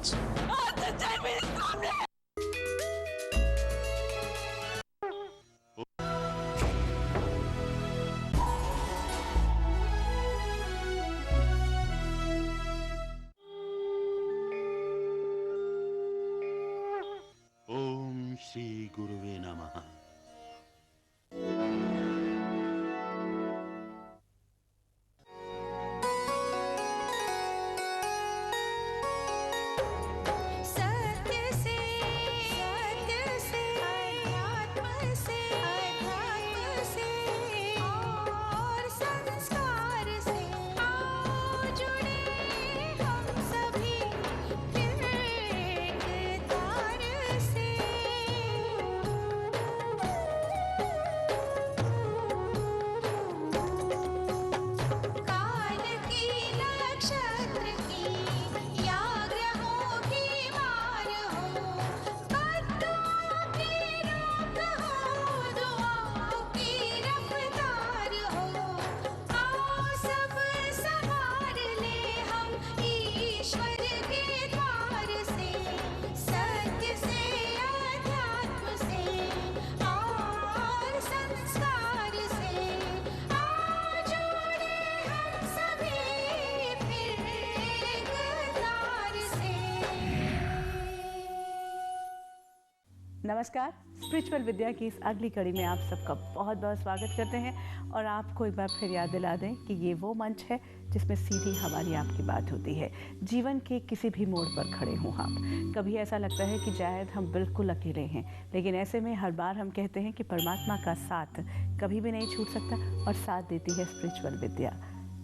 सच, आज सच्चाई मेरे सामने है। ओम श्री गुरुवे नमः। नमस्कार, स्पिरिचुअल विद्या की इस अगली कड़ी में आप सबका बहुत बहुत स्वागत करते हैं और आपको एक बार फिर याद दिला दें कि ये वो मंच है जिसमें सीधी हमारी आपकी बात होती है। जीवन के किसी भी मोड़ पर खड़े हों आप, कभी ऐसा लगता है कि शायद हम बिल्कुल अकेले हैं, लेकिन ऐसे में हर बार हम कहते हैं कि परमात्मा का साथ कभी भी नहीं छूट सकता और साथ देती है स्पिरिचुअल विद्या।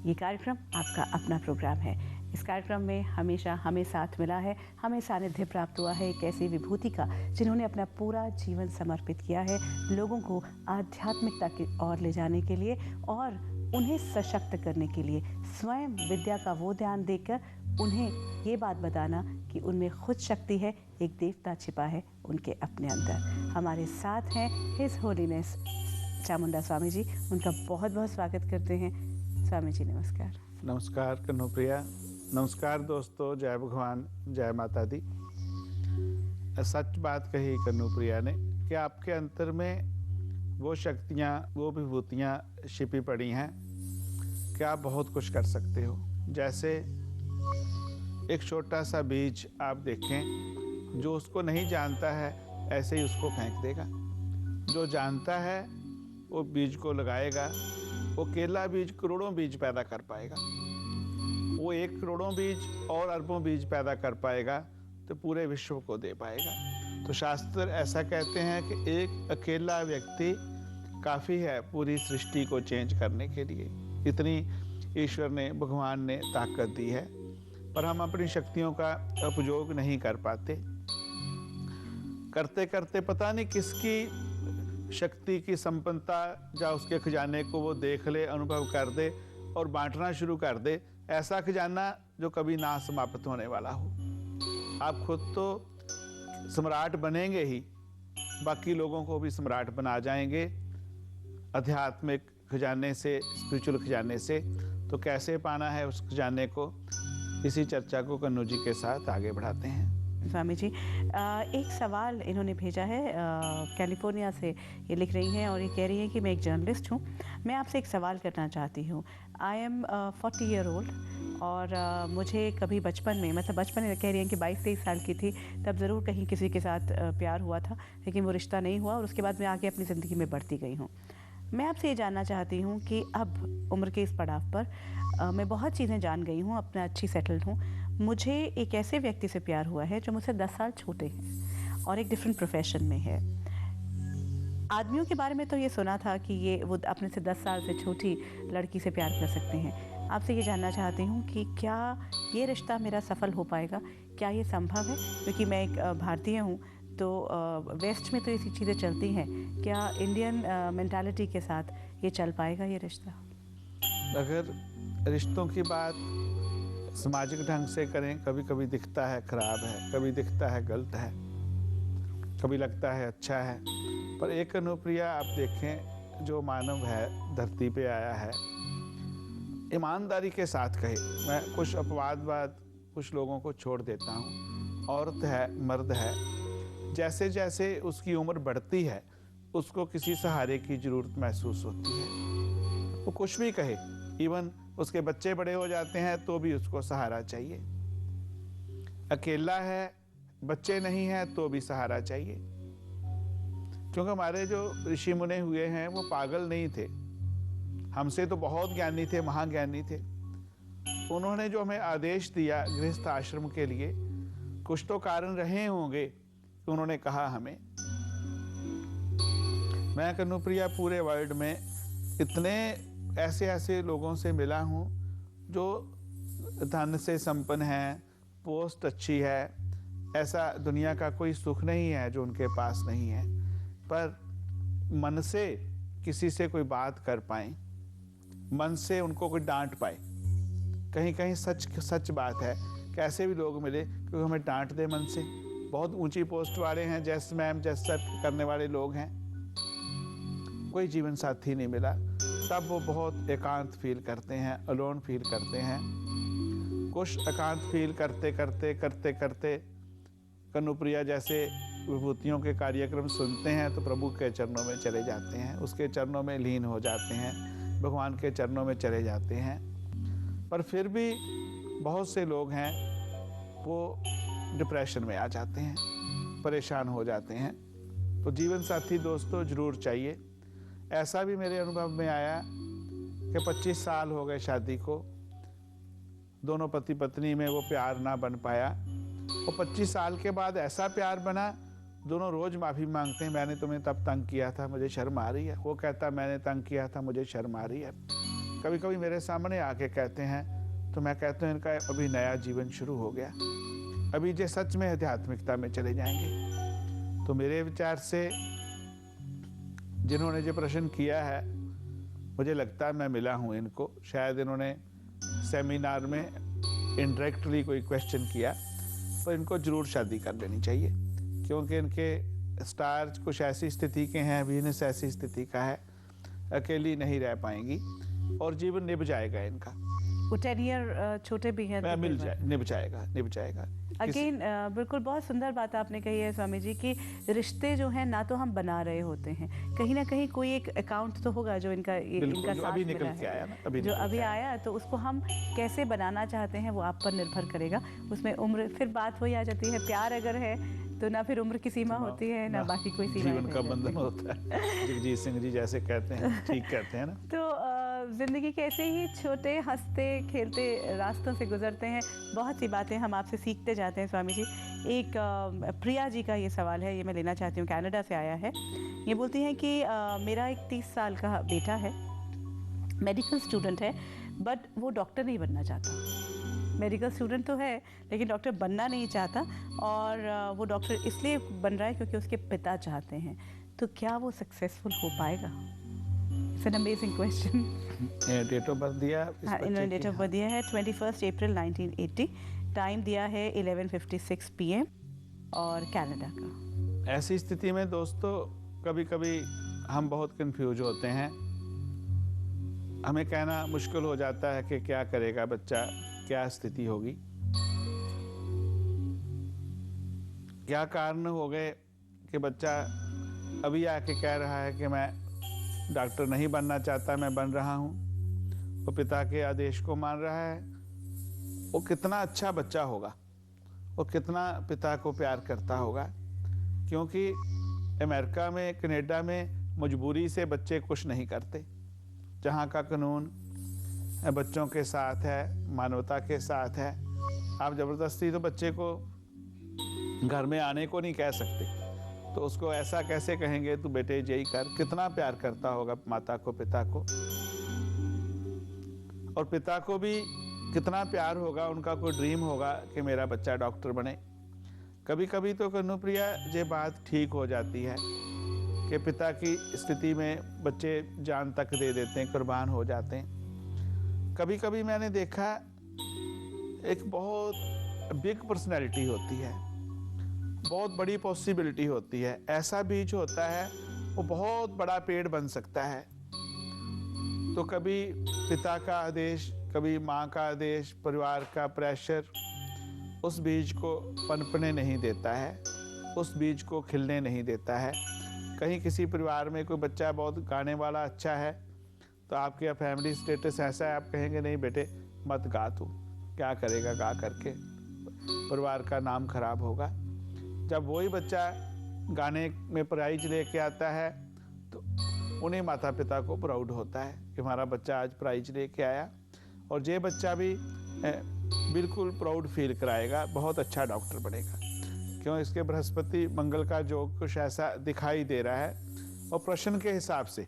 ये कार्यक्रम आपका अपना प्रोग्राम है। इस कार्यक्रम में हमेशा हमें साथ मिला है, हमें सानिध्य प्राप्त हुआ है एक ऐसी विभूति का जिन्होंने अपना पूरा जीवन समर्पित किया है लोगों को आध्यात्मिकता की ओर ले जाने के लिए और उन्हें सशक्त करने के लिए, स्वयं विद्या का वो ध्यान देकर उन्हें ये बात बताना कि उनमें खुद शक्ति है, एक देवता छिपा है उनके अपने अंदर। हमारे साथ हैं हिज होलीनेस चामुंडा स्वामी जी, उनका बहुत बहुत स्वागत करते हैं। स्वामी जी नमस्कार। नमस्कार कन्नुप्रिया, नमस्कार दोस्तों, जय भगवान, जय माता दी। सच बात कही कन्नुप्रिया ने कि आपके अंतर में वो शक्तियाँ, वो विभूतियाँ छिपी पड़ी हैं कि आप बहुत कुछ कर सकते हो। जैसे एक छोटा सा बीज आप देखें, जो उसको नहीं जानता है ऐसे ही उसको फेंक देगा, जो जानता है वो बीज को लगाएगा। वो केला बीज करोड़ों बीज पैदा कर पाएगा, वो 1 करोड़ों बीज और अरबों बीज पैदा कर पाएगा तो पूरे विश्व को दे पाएगा। तो शास्त्र ऐसा कहते हैं कि एक अकेला व्यक्ति काफ़ी है पूरी सृष्टि को चेंज करने के लिए। इतनी ईश्वर ने, भगवान ने ताकत दी है, पर हम अपनी शक्तियों का उपयोग नहीं कर पाते। करते करते पता नहीं किसकी शक्ति की संपन्नता या उसके खजाने को वो देख ले, अनुभव कर दे और बांटना शुरू कर दे। ऐसा खजाना जो कभी ना समाप्त होने वाला हो। आप खुद तो सम्राट बनेंगे ही, बाकी लोगों को भी सम्राट बना जाएंगे आध्यात्मिक खजाने से, स्पिरिचुअल खजाने से। तो कैसे पाना है उस खजाने को, इसी चर्चा को कन्नू जी के साथ आगे बढ़ाते हैं। स्वामी जी, एक सवाल इन्होंने भेजा है, कैलिफोर्निया से ये लिख रही हैं और ये कह रही हैं कि मैं एक जर्नलिस्ट हूँ, मैं आपसे एक सवाल करना चाहती हूँ। आई एम 40 ईयर ओल्ड और मुझे कभी बचपन में, मतलब बचपन में कह रही हैं कि 22-23 साल की थी तब ज़रूर कहीं किसी के साथ प्यार हुआ था, लेकिन वो रिश्ता नहीं हुआ और उसके बाद मैं आगे अपनी ज़िंदगी में बढ़ती गई हूँ। मैं आपसे ये जानना चाहती हूँ कि अब उम्र के इस पड़ाव पर मैं बहुत चीज़ें जान गई हूँ, अपना अच्छी सेटल्ड हूँ। मुझे एक ऐसे व्यक्ति से प्यार हुआ है जो मुझसे 10 साल छोटे हैं और एक डिफरेंट प्रोफेशन में है। आदमियों के बारे में तो ये सुना था कि ये वो अपने से 10 साल से छोटी लड़की से प्यार कर सकते हैं। आपसे ये जानना चाहती हूँ कि क्या ये रिश्ता मेरा सफल हो पाएगा, क्या ये संभव है? क्योंकि मैं एक भारतीय हूँ, तो वेस्ट में तो ऐसी चीज़ें चलती हैं, क्या इंडियन मेंटालिटी के साथ ये चल पाएगा ये रिश्ता? अगर रिश्तों की बात सामाजिक ढंग से करें, कभी कभी दिखता है खराब है, कभी दिखता है गलत है, कभी लगता है अच्छा है। पर एक अनुप्रिया आप देखें, जो मानव है धरती पे आया है ईमानदारी के साथ कहे, मैं कुछ अपवादवाद कुछ लोगों को छोड़ देता हूँ, औरत है, मर्द है, जैसे जैसे उसकी उम्र बढ़ती है उसको किसी सहारे की ज़रूरत महसूस होती है। वो कुछ भी कहे, इवन उसके बच्चे बड़े हो जाते हैं तो भी उसको सहारा चाहिए। अकेला है, बच्चे नहीं हैं तो भी सहारा चाहिए। क्योंकि हमारे जो ऋषि मुनि हुए हैं वो पागल नहीं थे, हमसे तो बहुत ज्ञानी थे, महाज्ञानी थे। उन्होंने जो हमें आदेश दिया गृहस्थ आश्रम के लिए, कुछ तो कारण रहे होंगे कि उन्होंने कहा हमें। मैं कन्नुप्रिया पूरे वर्ल्ड में इतने ऐसे लोगों से मिला हूँ जो धन से संपन्न हैं, पोस्ट अच्छी है, ऐसा दुनिया का कोई सुख नहीं है जो उनके पास नहीं है, पर मन से किसी से कोई बात कर पाए, मन से उनको कोई डांट पाए। कहीं कहीं सच बात है कि ऐसे भी लोग मिले क्योंकि हमें डांट दे मन से। बहुत ऊंची पोस्ट वाले हैं, जैस मैम जैस सर करने वाले लोग हैं, कोई जीवन साथी नहीं मिला, तब वो बहुत एकांत फील करते हैं, अलोन फील करते हैं। कुछ एकांत फील करते करते कन्नुप्रिया जैसे विभूतियों के कार्यक्रम सुनते हैं तो प्रभु के चरणों में चले जाते हैं, उसके चरणों में लीन हो जाते हैं, भगवान के चरणों में चले जाते हैं। पर फिर भी बहुत से लोग हैं वो डिप्रेशन में आ जाते हैं, परेशान हो जाते हैं। तो जीवन साथी दोस्तों ज़रूर चाहिए। ऐसा भी मेरे अनुभव में आया कि 25 साल हो गए शादी को, दोनों पति पत्नी में वो प्यार ना बन पाया, और 25 साल के बाद ऐसा प्यार बना, दोनों रोज़ माफ़ी मांगते हैं, मैंने तुम्हें तब तंग किया था, मुझे शर्म आ रही है। वो कहता मैंने तंग किया था, मुझे शर्म आ रही है। कभी कभी मेरे सामने आके कहते हैं तो मैं कहता हूँ इनका अभी नया जीवन शुरू हो गया, अभी ये सच में आध्यात्मिकता में चले जाएंगे। तो मेरे विचार से जिन्होंने ये प्रश्न किया है, मुझे लगता है मैं मिला हूँ इनको, शायद इन्होंने सेमिनार में इनडायरेक्टली कोई क्वेश्चन किया, तो इनको ज़रूर शादी कर लेनी चाहिए, क्योंकि इनके स्टार कुछ ऐसी स्थिति के हैं, वीनस ऐसी स्थिति का है, अकेली नहीं रह पाएंगी और जीवन निभ जाएगा इनका। वो 10 ईयर छोटे भी हैं, निभ जाएगा। अगेन बिल्कुल बहुत सुंदर बात आपने कही है स्वामी जी कि रिश्ते जो हैं ना तो हम बना रहे होते हैं, कहीं ना कहीं कोई एक अकाउंट तो होगा जो इनका साथ अभी मिला निकल के आया ना, जो अभी आया, तो उसको हम कैसे बनाना चाहते हैं वो आप पर निर्भर करेगा। उसमें उम्र, फिर बात वही आ जाती है, प्यार अगर है तो ना फिर उम्र की सीमा होती है ना बाकी कोई सीमा, जीवन का बंधन होता है। जगजीत सिंह जी जैसे कहते हैं, ठीक कहते हैं ना। तो जिंदगी के ऐसे ही छोटे हंसते खेलते रास्तों से गुजरते हैं, बहुत सी बातें हम आपसे सीखते जाते हैं स्वामी जी। एक प्रिया जी का ये सवाल है, ये मैं लेना चाहती हूँ, कनाडा से आया है। ये बोलती हैं कि मेरा एक 30 साल का बेटा है, मेडिकल स्टूडेंट है, बट वो डॉक्टर नहीं बनना चाहता। मेडिकल स्टूडेंट तो है लेकिन डॉक्टर बनना नहीं चाहता, और वो डॉक्टर इसलिए बन रहा है क्योंकि उसके पिता चाहते हैं। तो क्या वो सक्सेसफुल हो पाएगा? It's an amazing question. Date of birth दिया? हाँ, इन्होंने डेट ऑफ बर्थ दिया है 21 अप्रैल 1980, टाइम दिया है 11:56 PM और कनाडा का। ऐसी स्थिति में दोस्तों कभी कभी हम बहुत कंफ्यूज होते हैं, हमें कहना मुश्किल हो जाता है कि क्या करेगा बच्चा, क्या स्थिति होगी, क्या कारण हो गए कि बच्चा अभी आके कह रहा है कि मैं डॉक्टर नहीं बनना चाहता, मैं बन रहा हूँ। वो पिता के आदेश को मान रहा है। वो कितना अच्छा बच्चा होगा, वो कितना पिता को प्यार करता होगा, क्योंकि अमेरिका में, कनाडा में मजबूरी से बच्चे कुछ नहीं करते। जहाँ का कानून बच्चों के साथ है, मानवता के साथ है। आप ज़बरदस्ती तो बच्चे को घर में आने को नहीं कह सकते, तो उसको ऐसा कैसे कहेंगे तू बेटे यही कर। कितना प्यार करता होगा माता को, पिता को, और पिता को भी कितना प्यार होगा, उनका कोई ड्रीम होगा कि मेरा बच्चा डॉक्टर बने। कभी कभी तो कन्नुप्रिया ये बात ठीक हो जाती है कि पिता की स्थिति में बच्चे जान तक दे देते हैं, कुर्बान हो जाते हैं। कभी कभी मैंने देखा एक बहुत बिग पर्सनैलिटी होती है, बहुत बड़ी पॉसिबिलिटी होती है, ऐसा बीज होता है वो बहुत बड़ा पेड़ बन सकता है। तो कभी पिता का आदेश, कभी माँ का आदेश, परिवार का प्रेशर, उस बीज को पनपने नहीं देता है, उस बीज को खिलने नहीं देता है। कहीं किसी परिवार में कोई बच्चा बहुत गाने वाला अच्छा है, तो आपके फैमिली स्टेटस ऐसा है, आप कहेंगे नहीं बेटे मत गा, तू क्या करेगा गा करके, परिवार का नाम खराब होगा। जब वही बच्चा गाने में प्राइज लेके आता है तो उन्हीं माता पिता को प्राउड होता है कि हमारा बच्चा आज प्राइज लेके आया, और ये बच्चा भी बिल्कुल प्राउड फील कराएगा, बहुत अच्छा डॉक्टर बनेगा। क्यों? इसके बृहस्पति मंगल का योग कुछ ऐसा दिखाई दे रहा है। और प्रश्न के हिसाब से,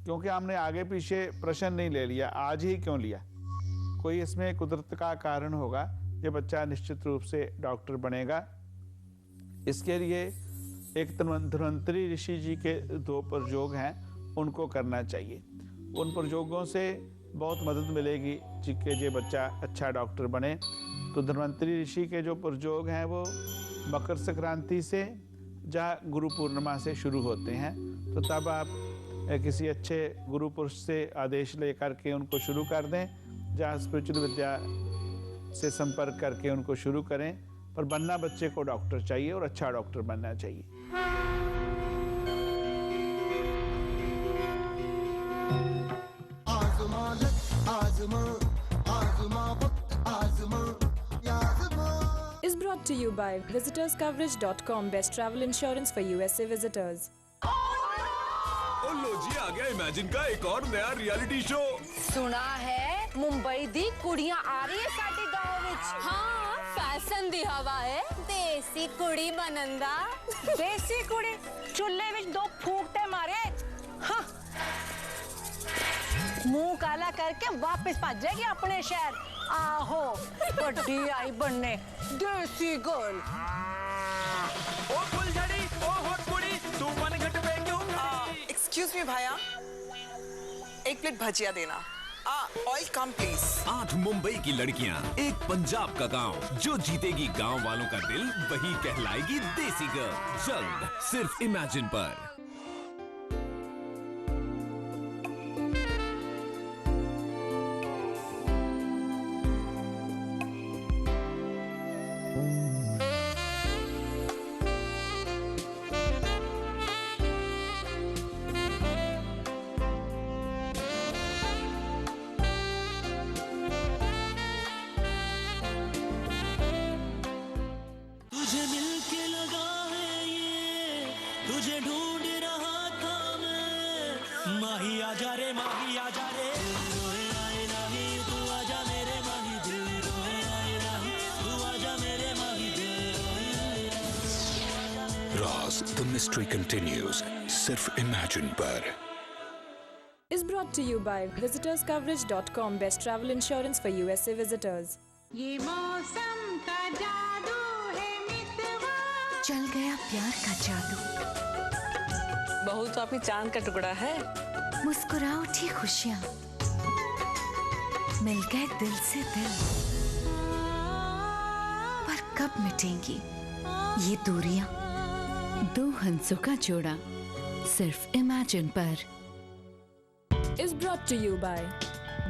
क्योंकि हमने आगे पीछे प्रश्न नहीं ले लिया, आज ही क्यों लिया, कोई इसमें कुदरत का कारण होगा। ये बच्चा निश्चित रूप से डॉक्टर बनेगा। इसके लिए एक धन्वंतरी ऋषि जी के 2 प्रयोग हैं, उनको करना चाहिए। उन प्रयोगों से बहुत मदद मिलेगी कि ये बच्चा अच्छा डॉक्टर बने। तो धन्वंतरी ऋषि के जो प्रयोग हैं वो मकर संक्रांति से जहाँ गुरु पूर्णिमा से शुरू होते हैं, तो तब आप किसी अच्छे गुरु पुरुष से आदेश लेकर के उनको शुरू कर दें, जहाँ स्पिरिचुअल विद्या से संपर्क करके उनको शुरू करें। पर बनना बच्चे को डॉक्टर चाहिए और अच्छा डॉक्टर बनना चाहिए। Is brought to you by visitorscoverage.com, best travel insurance for USA visitors. ओ लो जी, आ गया इमेजिन का एक और नया रियलिटी शो। सुना है मुंबई दी कुड़ियां आ रही है साडे गांव विच। हाँ, फैशन दी हवा है। देसी कुड़ी बनंदा। देसी कुड़ी चुल्ले विच 2 फूकते मारे, हाँ। मुंह काला करके वापस भज जाएगी अपने शहर। आहो, बड़ी आई बनने देसी गर्ल। ओ फुलझड़ी, ओ हॉट कुड़ी, तू मनघट पे क्यों खड़ी? एक्सक्यूज मी भैया, 1 प्लेट भजिया देना। Oil come please. 8 मुंबई की लड़कियां, एक पंजाब का गांव। जो जीतेगी गांव वालों का दिल, वही कहलाएगी देसी गर्ल। जल्द सिर्फ इमेजिन पर। तुझे मिलके लगा है ये, तुझे ढूंढ रहा था मैं। माही आजा रे, माही आजा रे, दिल रोए आए नहीं, तू आजा मेरे माही, दिल रोए आए नहीं, तू आजा मेरे माही, दिल रोए आए। Roz, the mystery continues. सिर्फ इमेजिन पर। Is brought to you by visitorscoverage.com, best travel insurance for USA visitors. ये मौसम का जादू है मितवा। चल गया प्यार का जादू। बहू तो अपनी चांद का टुकड़ा है। मुस्कुरा उठी खुशियाँ, मिल गए दिल से दिल। पर कब मिटेंगी ये दूरियां? 2 हंसों का जोड़ा सिर्फ इमेजिन पर। Is brought to you by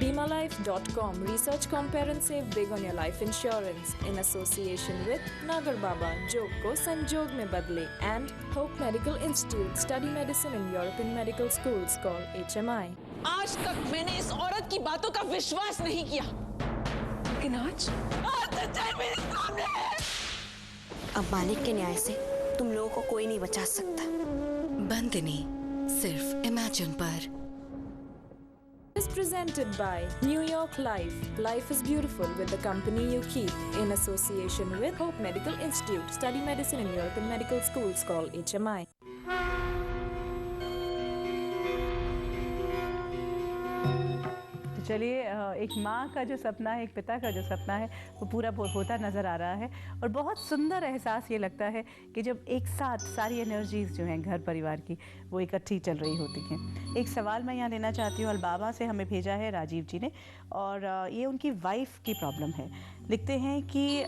BimaLife.com. Research, compare and save big on your life insurance in association with Nagar Baba, जोग को संजोग में बदले, and Hope Medical Institute. Study medicine in European medical schools. Call HMI. आज तक मैंने इस औरत की बातों का विश्वास नहीं किया, लेकिन आज सच्चाई मेरे सामने है। अब मालिक के न्याय से तुम लोगों को कोई नहीं बचा सकता। बंदनी सिर्फ इमेजिन पर। Is presented by New York Life. Life is beautiful with the company you keep in association with Hope Medical Institute. Study medicine in European medical schools. Call HMI. तो चलिए, एक माँ का जो सपना है, एक पिता का जो सपना है, वो पूरा होता नज़र आ रहा है। और बहुत सुंदर एहसास ये लगता है कि जब एक साथ सारी एनर्जीज़ जो हैं घर परिवार की, वो इकट्ठी चल रही होती हैं। एक सवाल मैं यहाँ लेना चाहती हूँ, अलबाबा से हमें भेजा है राजीव जी ने, और ये उनकी वाइफ की प्रॉब्लम है। लिखते हैं कि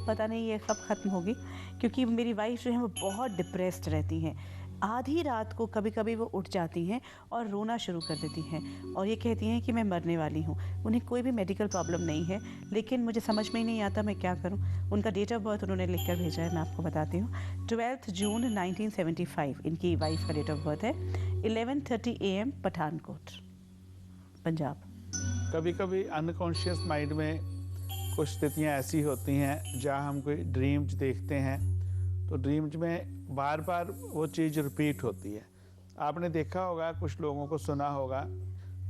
पता नहीं ये कब ख़त्म होगी, क्योंकि मेरी वाइफ जो है वो बहुत डिप्रेस्ड रहती हैं। आधी रात को कभी कभी वो उठ जाती हैं और रोना शुरू कर देती हैं और ये कहती हैं कि मैं मरने वाली हूँ। उन्हें कोई भी मेडिकल प्रॉब्लम नहीं है, लेकिन मुझे समझ में ही नहीं आता मैं क्या करूँ। उनका डेट ऑफ बर्थ उन्होंने लिख कर भेजा है, मैं आपको बताती हूँ। 12 जून 1975 इनकी वाइफ का डेट ऑफ बर्थ है। 11:30 AM पठानकोट, पंजाब। कभी कभी अनकॉन्शियस माइंड में कुछ स्थितियाँ ऐसी होती हैं जहाँ हम कोई ड्रीम्स देखते हैं, तो ड्रीम्स में बार बार वो चीज़ रिपीट होती है। आपने देखा होगा, कुछ लोगों को सुना होगा,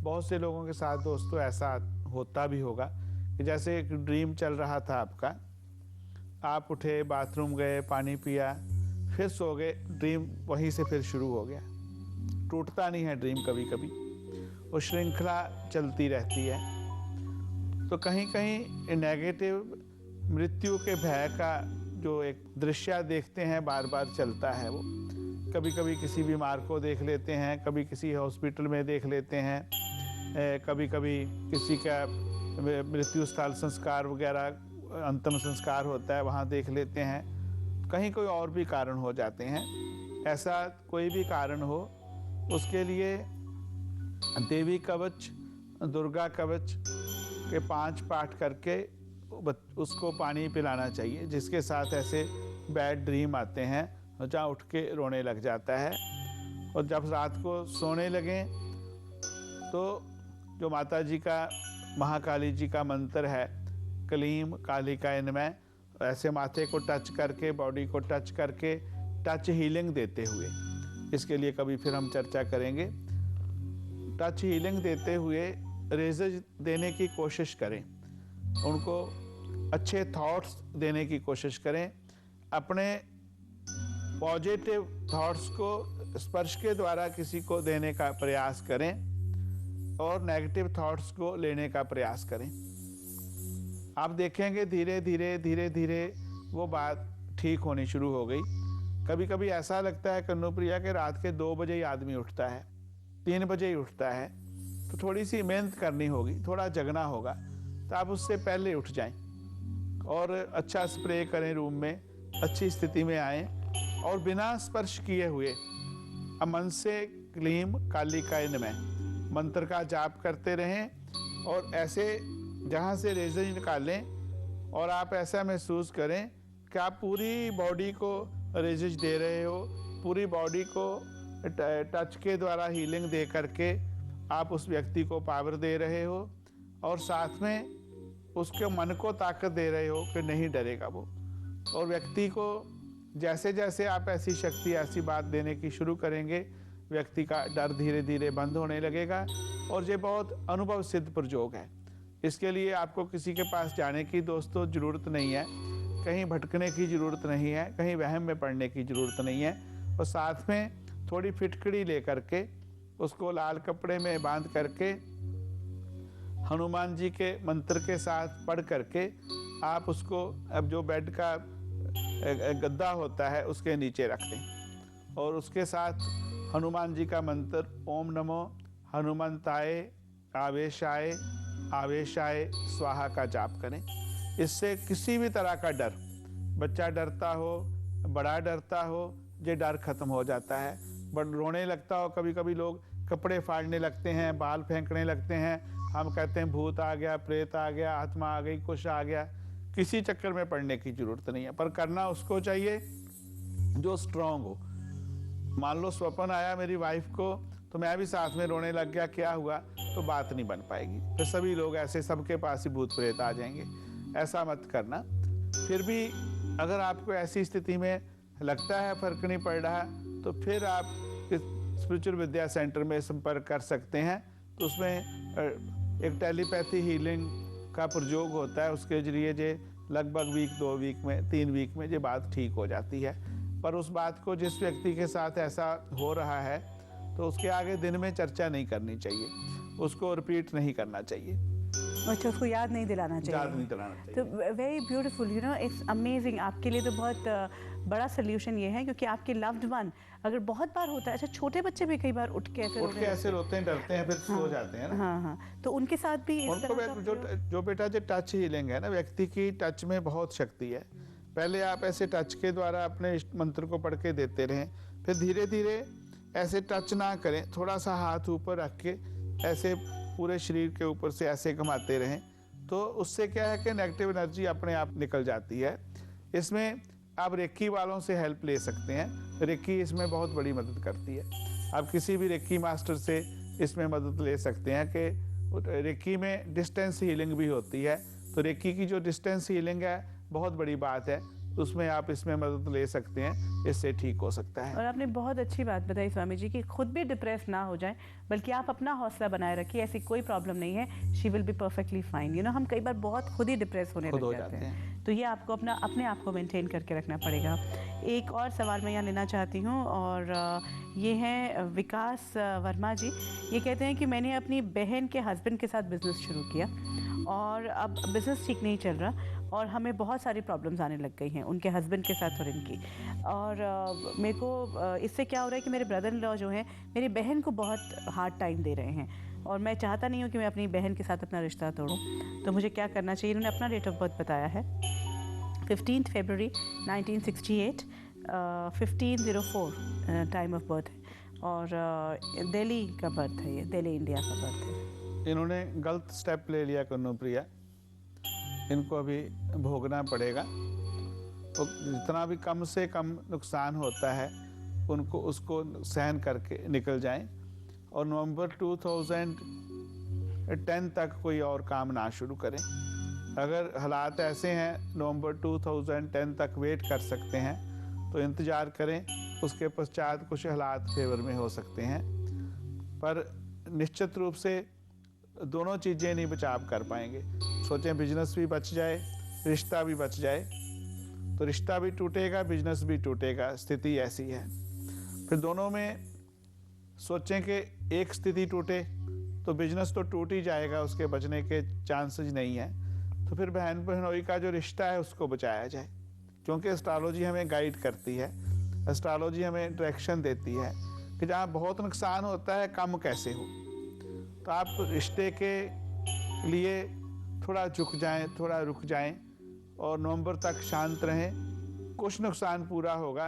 बहुत से लोगों के साथ दोस्तों ऐसा होता भी होगा कि जैसे एक ड्रीम चल रहा था आपका, आप उठे, बाथरूम गए, पानी पिया, फिर सो गए, ड्रीम वहीं से फिर शुरू हो गया। टूटता नहीं है ड्रीम कभी कभी, वो श्रृंखला चलती रहती है। तो कहीं कहीं नेगेटिव मृत्यु के भय का जो एक दृश्य देखते हैं बार बार चलता है। वो कभी कभी किसी बीमार को देख लेते हैं, कभी किसी हॉस्पिटल में देख लेते हैं, कभी कभी किसी का मृत्यु स्थल संस्कार वगैरह, अंतिम संस्कार होता है, वहाँ देख लेते हैं। कहीं कोई और भी कारण हो जाते हैं। ऐसा कोई भी कारण हो, उसके लिए देवी कवच, दुर्गा कवच के 5 पाठ करके उसको पानी पिलाना चाहिए। जिसके साथ ऐसे बैड ड्रीम आते हैं जहाँ उठ के रोने लग जाता है। और जब रात को सोने लगें तो जो माता जी का, महाकाली जी का मंत्र है, क्लीम कालिकाय नमः, ऐसे माथे को टच करके, बॉडी को टच करके, टच हीलिंग देते हुए, इसके लिए कभी फिर हम चर्चा करेंगे। टच हीलिंग देते हुए रेजर देने की कोशिश करें, उनको अच्छे थॉट्स देने की कोशिश करें। अपने पॉजिटिव थॉट्स को स्पर्श के द्वारा किसी को देने का प्रयास करें और नेगेटिव थॉट्स को लेने का प्रयास करें। आप देखेंगे धीरे धीरे धीरे धीरे वो बात ठीक होनी शुरू हो गई। कभी कभी ऐसा लगता है कन्नुप्रिया के रात के 2 बजे ही आदमी उठता है, 3 बजे ही उठता है, तो थोड़ी सी मेहनत करनी होगी, थोड़ा जगना होगा, तो आप उससे पहले उठ जाएं और अच्छा स्प्रे करें, रूम में अच्छी स्थिति में आएँ और बिना स्पर्श किए हुए अब मन से क्लीम कालिकाय नमः मंत्र का जाप करते रहें और ऐसे जहाँ से रेजर निकालें और आप ऐसा महसूस करें कि आप पूरी बॉडी को रेजर दे रहे हो, पूरी बॉडी को टच के द्वारा हीलिंग दे करके आप उस व्यक्ति को पावर दे रहे हो और साथ में उसके मन को ताकत दे रहे हो कि नहीं डरेगा वो। और व्यक्ति को जैसे जैसे आप ऐसी शक्ति, ऐसी बात देने की शुरू करेंगे, व्यक्ति का डर धीरे धीरे बंद होने लगेगा। और ये बहुत अनुभव सिद्ध प्रयोग है। इसके लिए आपको किसी के पास जाने की दोस्तों ज़रूरत नहीं है, कहीं भटकने की ज़रूरत नहीं है, कहीं वहम में पड़ने की ज़रूरत नहीं है। और साथ में थोड़ी फिटकड़ी ले करके उसको लाल कपड़े में बांध करके हनुमान जी के मंत्र के साथ पढ़ करके आप उसको अब जो बेड का गद्दा होता है उसके नीचे रख दें और उसके साथ हनुमान जी का मंत्र ओम नमो हनुमंताय आवेशाय आवेशाय स्वाहा का जाप करें। इससे किसी भी तरह का डर, बच्चा डरता हो, बड़ा डरता हो, ये डर खत्म हो जाता है। बट रोने लगता हो, कभी कभी लोग कपड़े फाड़ने लगते हैं, बाल फेंकने लगते हैं, हम कहते हैं भूत आ गया, प्रेत आ गया, आत्मा आ गई, कुछ आ गया। किसी चक्कर में पड़ने की जरूरत नहीं है, पर करना उसको चाहिए जो स्ट्रांग हो। मान लो स्वप्न आया मेरी वाइफ को तो मैं भी साथ में रोने लग गया, क्या हुआ, तो बात नहीं बन पाएगी, फिर सभी लोग ऐसे सबके पास ही भूत प्रेत आ जाएंगे। ऐसा मत करना। फिर भी अगर आपको ऐसी स्थिति में लगता है फर्क नहीं पड़ रहा, तो फिर आप स्पिरिचुअल विद्या सेंटर में संपर्क कर सकते हैं। तो उसमें एक टेलीपैथी हीलिंग का प्रयोग होता है, उसके जरिए जे लगभग वीक, 2 वीक में, 3 वीक में ये बात ठीक हो जाती है। पर उस बात को जिस व्यक्ति के साथ ऐसा हो रहा है तो उसके आगे दिन में चर्चा नहीं करनी चाहिए, उसको रिपीट नहीं करना चाहिए। अच्छा, उसको याद नहीं दिलाना चाहिए। याद नहीं दिलाना चाहिए। तो very beautiful, you know, it's amazing. आपके लिए तो बहुत बड़ा सोल्यूशन ये है, क्योंकि आपके लव्ड वन अगर बहुत बार होता है, अच्छा छोटे बच्चे भी कई बार उठ के ऐसे रोते हैं, डरते हैं, फिर सो जाते हैं ना। हाँ हाँ, तो उनके साथ भी इस तरह का जो बेटा जो टच हीलिंग है ना, व्यक्ति की टच में बहुत शक्ति है। पहले आप ऐसे टच के द्वारा अपने इष्ट मंत्र को पढ़ के देते रहें, फिर धीरे धीरे ऐसे टच ना करें, थोड़ा सा हाथ ऊपर रख के ऐसे पूरे शरीर के ऊपर से ऐसे घुमाते रहें, तो उससे क्या है कि नेगेटिव एनर्जी अपने आप निकल जाती है। इसमें आप रेकी वालों से हेल्प ले सकते हैं, रेकी इसमें बहुत बड़ी मदद करती है। आप किसी भी रेकी मास्टर से इसमें मदद ले सकते हैं कि रेकी में डिस्टेंस हीलिंग भी होती है, तो रेकी की जो डिस्टेंस हीलिंग है बहुत बड़ी बात है, उसमें आप इसमें मदद ले सकते हैं, इससे ठीक हो सकता है। और आपने बहुत अच्छी बात बताई स्वामी जी कि खुद भी डिप्रेस ना हो जाए, बल्कि आप अपना हौसला बनाए रखिए, ऐसी कोई प्रॉब्लम नहीं है, she will be perfectly fine. हम कई बार बहुत खुद ही डिप्रेस होने लग जाते हैं, तो ये आपको अपने आप को मेंटेन करके रखना पड़ेगा। एक और सवाल मैं यहाँ लेना चाहती हूँ, और ये है विकास वर्मा जी। ये कहते हैं कि मैंने अपनी बहन के हस्बैंड के साथ बिजनेस शुरू किया और अब बिज़नेस ठीक नहीं चल रहा और हमें बहुत सारी प्रॉब्लम्स आने लग गई हैं उनके हस्बैंड के साथ और इनकी। और मेरे को इससे क्या हो रहा है कि मेरे ब्रदर इन लॉ जो हैं मेरी बहन को बहुत हार्ड टाइम दे रहे हैं, और मैं चाहता नहीं हूँ कि मैं अपनी बहन के साथ अपना रिश्ता तोड़ूँ, तो मुझे क्या करना चाहिए? इन्होंने अपना डेट ऑफ बर्थ बताया है 15 फरवरी 1968, 1504 टाइम ऑफ बर्थ है, और दिल्ली का बर्थ है, ये दिल्ली इंडिया का बर्थ है। इन्होंने गलत स्टेप ले लिया कन्नूप्रिया, इनको अभी भोगना पड़ेगा। तो जितना भी कम से कम नुकसान होता है उनको उसको सहन करके निकल जाएं, और नवंबर 2010 तक कोई और काम ना शुरू करें। अगर हालात ऐसे हैं नवंबर 2010 तक वेट कर सकते हैं तो इंतज़ार करें, उसके पश्चात कुछ हालात फेवर में हो सकते हैं, पर निश्चित रूप से दोनों चीज़ें नहीं बचाव कर पाएंगे। सोचें बिजनेस भी बच जाए, रिश्ता भी बच जाए, तो रिश्ता भी टूटेगा, बिजनेस भी टूटेगा, स्थिति ऐसी है। फिर दोनों में सोचें कि एक स्थिति टूटे तो बिजनेस तो टूट ही जाएगा, उसके बचने के चांसेस नहीं है। तो फिर बहन बहनोई का जो रिश्ता है उसको बचाया जाए, क्योंकि एस्ट्रोलॉजी हमें गाइड करती है, एस्ट्रोलॉजी हमें डायरेक्शन देती है कि जहाँ बहुत नुकसान होता है कम कैसे हो। तो आप रिश्ते के लिए थोड़ा झुक जाएं, थोड़ा रुक जाएं, और नवंबर तक शांत रहें। कुछ नुकसान पूरा होगा,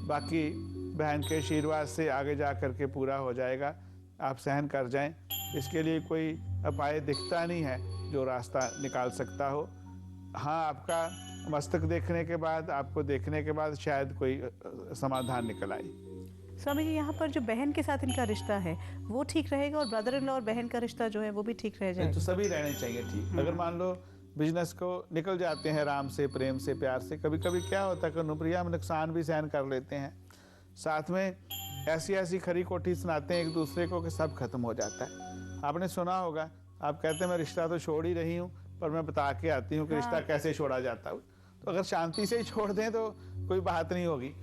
बाकी बहन के आशीर्वाद से आगे जा कर के पूरा हो जाएगा, आप सहन कर जाएं। इसके लिए कोई उपाय दिखता नहीं है जो रास्ता निकाल सकता हो। हाँ, आपका मस्तक देखने के बाद, आपको देखने के बाद शायद कोई समाधान निकल आए। स्वामी जी, यहाँ पर जो बहन के साथ इनका रिश्ता है वो ठीक रहेगा, और ब्रदर इन लॉ और बहन का रिश्ता जो है वो भी ठीक रह जाएगा? तो सभी रहने चाहिए ठीक। अगर मान लो बिजनेस को निकल जाते हैं आराम से, प्रेम से, प्यार से, कभी कभी क्या होता है कन्नूप्रिया, हम नुकसान भी सहन कर लेते हैं, साथ में ऐसी ऐसी खरी कोठी सुनाते हैं एक दूसरे को कि सब खत्म हो जाता है। आपने सुना होगा, आप कहते हैं मैं रिश्ता तो छोड़ ही रही हूँ पर मैं बता के आती हूँ कि रिश्ता कैसे छोड़ा जाता है। तो अगर शांति से ही छोड़ दें तो कोई बात नहीं होगी।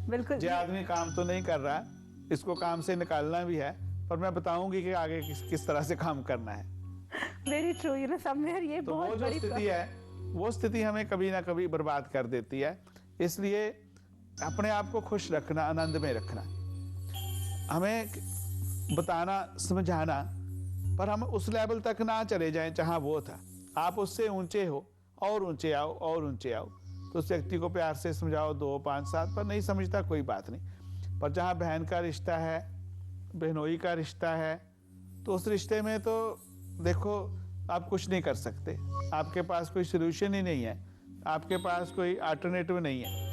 बिल्कुल। जो आदमी काम तो नहीं कर रहा, इसको काम से निकालना भी है, पर मैं बताऊंगी कि आगे किस तरह से काम करना है। Very true, you know somewhere ये तो बहुत वो बड़ी जो स्थिति है, वो स्थिति हमें कभी ना कभी बर्बाद कर देती है। इसलिए अपने आप को खुश रखना, आनंद में रखना, हमें बताना, समझाना, पर हम उस लेवल तक ना चले जाएं जहां वो था। आप उससे ऊंचे हो, और ऊंचे आओ, और ऊंचे आओ। तो उस व्यक्ति को प्यार से समझाओ 2, 5, 7, पर नहीं समझता कोई बात नहीं। पर जहाँ बहन का रिश्ता है, बहनोई का रिश्ता है, तो उस रिश्ते में तो देखो आप कुछ नहीं कर सकते, आपके पास कोई सोल्यूशन ही नहीं है, आपके पास कोई अल्टरनेटिव नहीं है।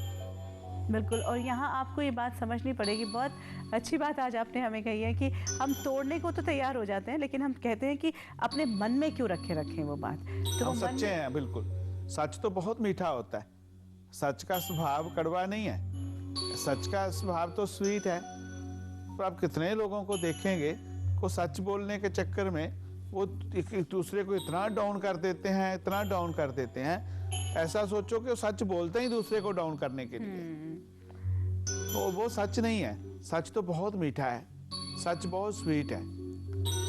बिल्कुल। और यहाँ आपको ये बात समझनी पड़ेगी, बहुत अच्छी बात आज आपने हमें कही है कि हम तोड़ने को तो तैयार हो जाते हैं, लेकिन हम कहते हैं कि अपने मन में क्यों रखें वो बात। तो हम सच्चे हैं, बिल्कुल। सच तो बहुत मीठा होता है, सच का स्वभाव कड़वा नहीं है, सच का स्वभाव तो स्वीट है। पर आप कितने लोगों को देखेंगे को सच बोलने के चक्कर में वो एक दूसरे को इतना डाउन कर देते हैं, इतना डाउन कर देते हैं, ऐसा सोचो कि वो सच बोलते ही दूसरे को डाउन करने के लिए। तो वो सच नहीं है, सच तो बहुत मीठा है, सच बहुत स्वीट है,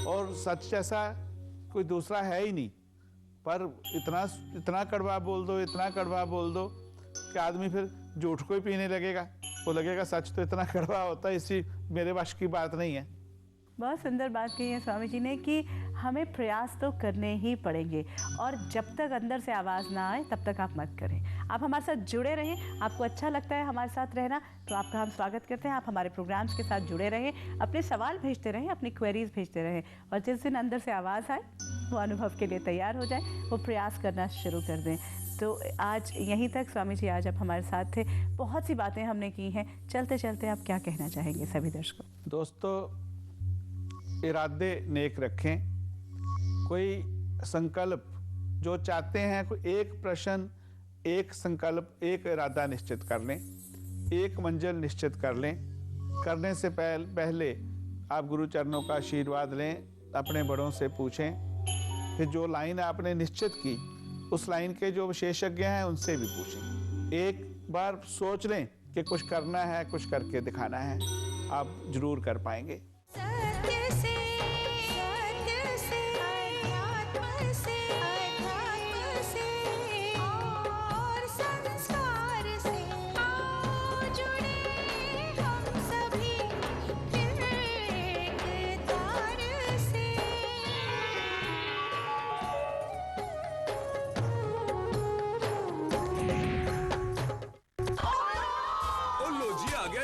और सच जैसा कोई दूसरा है ही नहीं। पर इतना कड़वा बोल दो, इतना कड़वा बोल दो कि आदमी फिर झूठ को ही पीने लगेगा, वो लगेगा सच तो इतना कड़वा होता है, इसी मेरे वश की बात नहीं है। बहुत सुंदर बात कही है स्वामी जी ने कि हमें प्रयास तो करने ही पड़ेंगे, और जब तक अंदर से आवाज़ ना आए तब तक आप मत करें। आप हमारे साथ जुड़े रहें। आपको अच्छा लगता है हमारे साथ रहना तो आपका हम स्वागत करते हैं। आप हमारे प्रोग्राम्स के साथ जुड़े रहें, अपने सवाल भेजते रहें, अपनी क्वेरीज भेजते रहें, और जिस दिन अंदर से आवाज़ आए वो अनुभव के लिए तैयार हो जाए, वो प्रयास करना शुरू कर दें। तो आज यहीं तक स्वामी जी, आज आप हमारे साथ थे, बहुत सी बातें हमने की हैं। चलते चलते आप क्या कहना चाहेंगे सभी दर्शकों? दोस्तों, इरादे नेक रखें, कोई संकल्प जो चाहते हैं, कोई एक प्रश्न, एक संकल्प, एक इरादा निश्चित कर लें, एक मंजिल निश्चित कर लें। करने से पहले आप गुरु चरणों का आशीर्वाद लें, अपने बड़ों से पूछें, फिर जो लाइन आपने निश्चित की उस लाइन के जो विशेषज्ञ हैं उनसे भी पूछें। एक बार सोच लें कि कुछ करना है, कुछ करके दिखाना है, आप जरूर कर पाएंगे।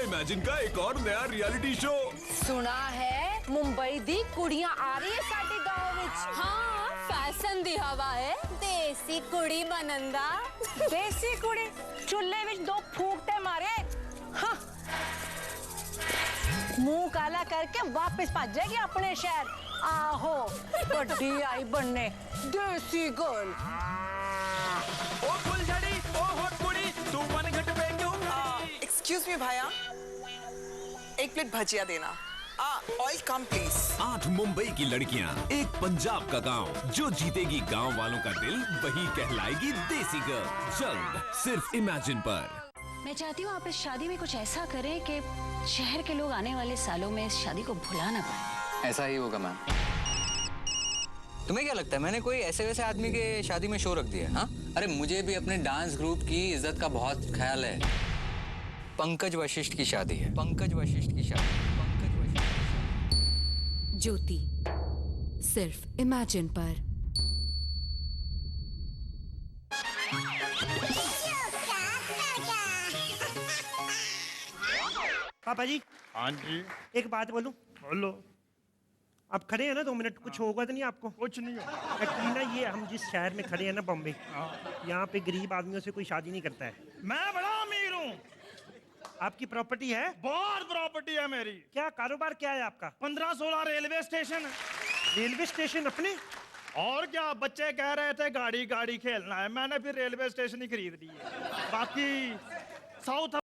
इमेजिन का एक और नया रियलिटी शो सुना है मुंबई दी कुड़ियां आ रही है साडे गांव विच। हाँ, फैशन दी हवा है, देसी कुड़ी बनंदा। देसी कुड़ी चुल्ले विच दो फूकते मारे, हाँ, मुंह काला करके वापस भज जाएगी अपने शहर। आहो, बड़ी आई बनने देसी गर्ल। ओ फुलझड़ी, ओ हॉट कुड़ी, तू मनघट पे क्यों? एक्सक्यूज मी भैया, एक प्लेट भजिया देना। Oil come please. 8 मुंबई की लड़कियां, एक पंजाब का गांव, जो जीतेगी गांव वालों का दिल वही कहलाएगी देसी गर्ल। जल्द सिर्फ इमेजिन पर। मैं चाहती हूँ आप इस शादी में कुछ ऐसा करें कि शहर के लोग आने वाले सालों में इस शादी को भुला ना पाए। ऐसा ही होगा मैम। तुम्हें क्या लगता है मैंने कोई ऐसे वैसे आदमी के शादी में शो रख दिया? हाँ, अरे मुझे भी अपने डांस ग्रुप की इज्जत का बहुत ख्याल है। पंकज वशिष्ठ की शादी है, पंकज वशिष्ठ की शादी, पंकज वशिष्ठ। ज्योति सिर्फ इमेजिन पर। पापा जी। हाँ जी। एक बात बोलूं? बोलो। आप खड़े हैं ना 2 मिनट, कुछ होगा तो नहीं आपको? कुछ नहीं होगा। एक्चुअली ना ये हम जिस शहर में खड़े हैं ना, बॉम्बे, यहाँ पे गरीब आदमियों से कोई शादी नहीं करता है। मैं बड़ा अमीर हूँ। आपकी प्रॉपर्टी है? बहुत प्रॉपर्टी है मेरी। क्या कारोबार क्या है आपका? 15-16 रेलवे स्टेशन। रेलवे स्टेशन अपने? और क्या, बच्चे कह रहे थे गाड़ी गाड़ी खेलना है, मैंने फिर रेलवे स्टेशन ही खरीद ली है। बाकी साउथ